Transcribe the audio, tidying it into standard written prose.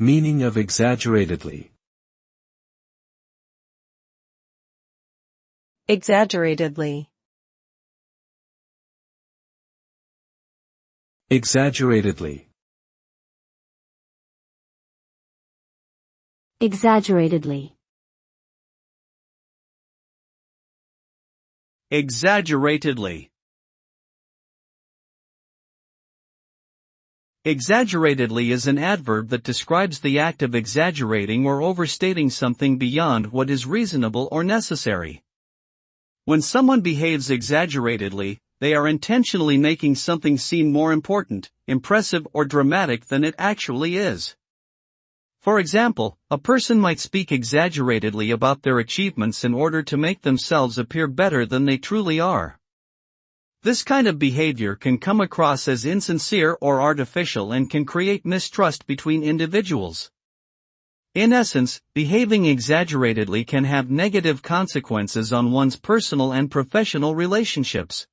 Meaning of exaggeratedly. Exaggeratedly. Exaggeratedly. Exaggeratedly. Exaggeratedly. Exaggeratedly is an adverb that describes the act of exaggerating or overstating something beyond what is reasonable or necessary. When someone behaves exaggeratedly, they are intentionally making something seem more important, impressive, or dramatic than it actually is. For example, a person might speak exaggeratedly about their achievements in order to make themselves appear better than they truly are. This kind of behavior can come across as insincere or artificial and can create mistrust between individuals. In essence, behaving exaggeratedly can have negative consequences on one's personal and professional relationships.